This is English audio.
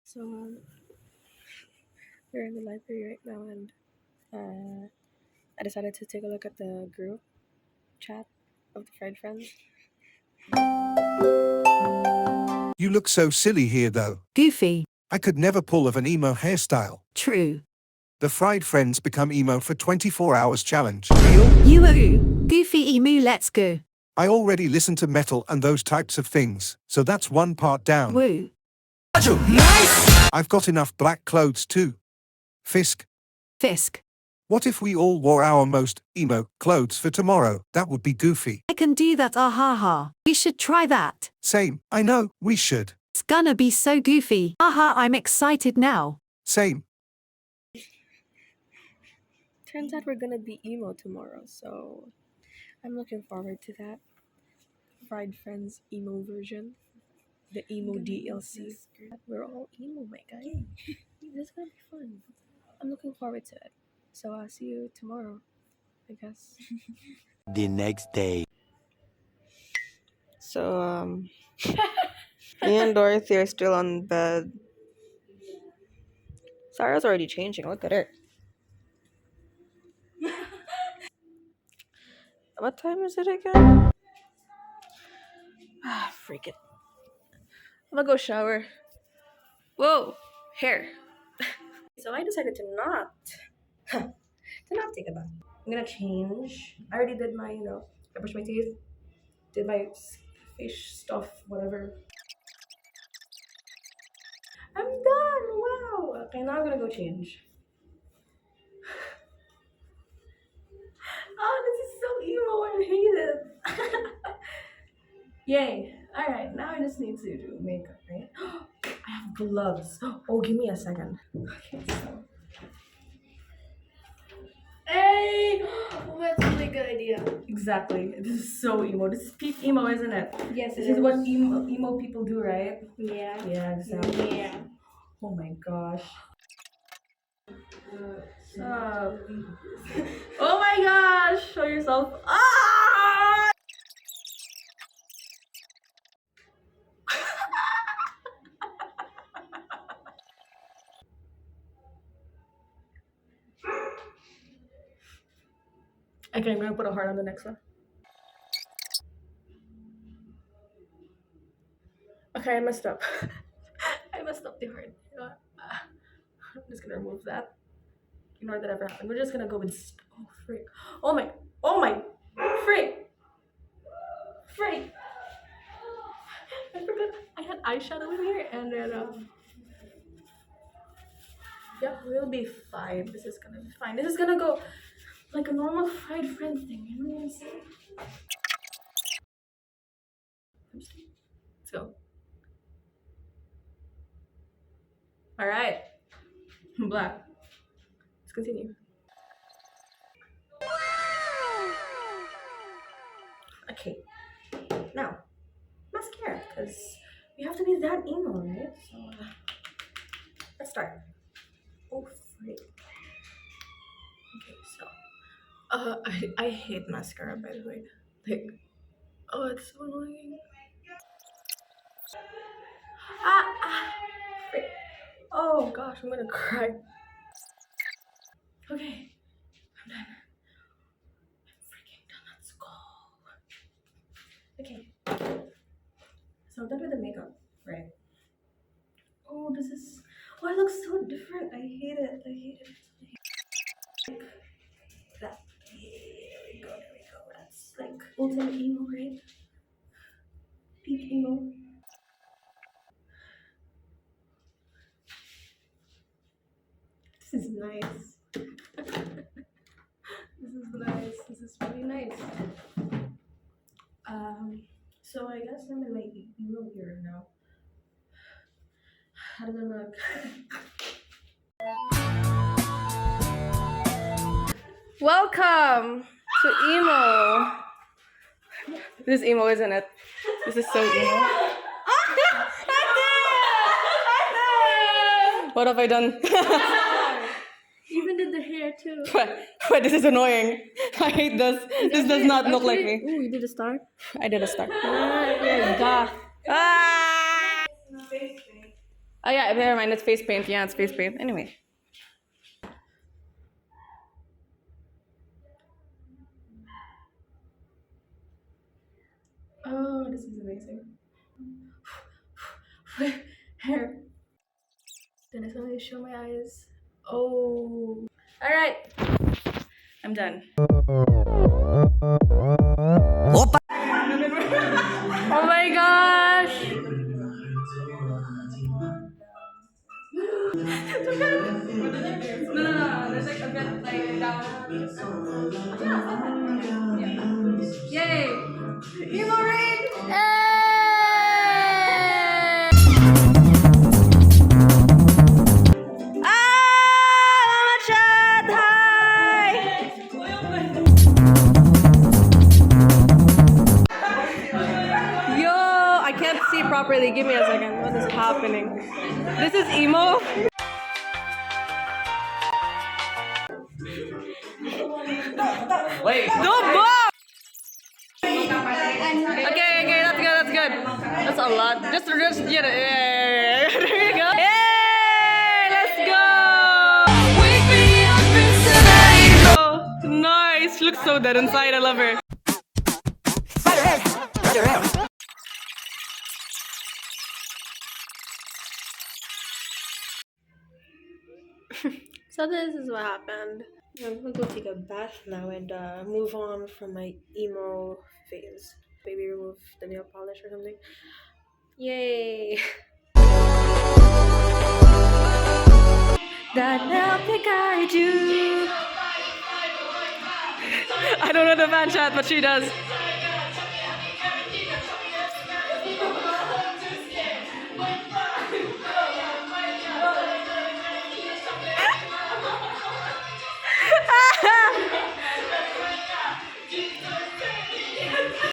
So we're in the library right now, and I decided to take a look at the group chat of the fRiEd friends. You look so silly here though. Goofy. I could never pull of an emo hairstyle. True. The fRiEd friends become emo for 24 hours challenge. rEaL? You Goofy emu, let's go. I already listen to metal and those types of things, so that's one part down. Woo. Nice! I've got enough black clothes too. Fisk. Fisk. What if we all wore our most emo clothes for tomorrow? That would be goofy. I can do that, ha. We should try that. Same, I know, we should. It's gonna be so goofy. Aha, I'm excited now. Same. Turns out we're gonna be emo tomorrow, so I'm looking forward to that. fRiEd friends emo version, the emo DLC. We're all emo, my guy. This is gonna be fun. I'm looking forward to it. So I'll see you tomorrow, I guess. The next day. So me and Dorothy are still on bed. Sarah's already changing. Look at her. What time is it again? Ah, freak it. I'm gonna go shower. Whoa, hair. So I decided to not take a bath. I'm gonna change. I already did my, I brushed my teeth, did my face stuff, whatever. I'm done. Wow. Okay, now I'm gonna go change. Oh, this is so emo. I hate it. Yay. Alright, now I just need to do makeup, right? I have gloves. Oh, give me a second. Okay, so. Hey! Oh, that's a really good idea. Exactly. This is so emo. This is peak emo, isn't it? Yes, This is what emo people do, right? Yeah. Yeah, exactly. Yeah. Oh my gosh. Stop. Oh my gosh! Show yourself. Ah! Okay, I'm gonna put a heart on the next one. Okay, I messed up. I messed up the heart. You know what? I'm just gonna remove that. Ignore that ever happened. We're just gonna go with. Oh, freak. Oh my. Oh my. Freak. Freak. I forgot I had eyeshadow in here, and then yeah, we'll be fine. This is gonna be fine. This is gonna go like a normal fRiEd friend thing. You know what I'm saying? Let's go. All right. Black. Let's continue. Okay. Now, mascara, because we have to be that emo, right? So let's start. Oh, freak. Okay, so I hate mascara, by the way. Like, oh, it's so annoying. Freak. Oh gosh, I'm gonna cry. Okay, I'm done. I'm freaking done. Let's go. Okay, so I'm done with the makeup, right? Oh, this is. Oh, it looks so different. I hate it. I hate it. Like that. There we go. There we go. That's like ultimate emo, right? Peak emo. This is nice. This is nice. This is really nice. So I guess I'm in my emo era now. How does it look? Welcome to emo. This is emo, isn't it? This is so emo. What have I done? You even did the hair too. But this is annoying. I hate this. This does not look like me. Oh, you did a star? I did a star. Yeah, goth. Ah! Oh yeah, never mind. It's face paint. Yeah, it's face paint. Anyway. Oh, this is amazing. Hair. Then I suddenly show my eyes. Oh. All right. I'm done. Oh my gosh. No. There's like a bit like down. Yay! Emo rain! Mama chat! Hi! Yo! I can't see properly. Give me a second. What is happening? This is emo. Wait. Don't blow! Okay, that's good. That's a lot. Just yeah. There you go. Yay! Let's go! Wake me up inside. Oh, nice. She looks so dead inside. I love her. So this is what happened. I'm gonna go take a bath now and move on from my emo phase. Maybe remove the nail polish or something. Yay! That nail pick I do. I don't know the fan chat, but she does.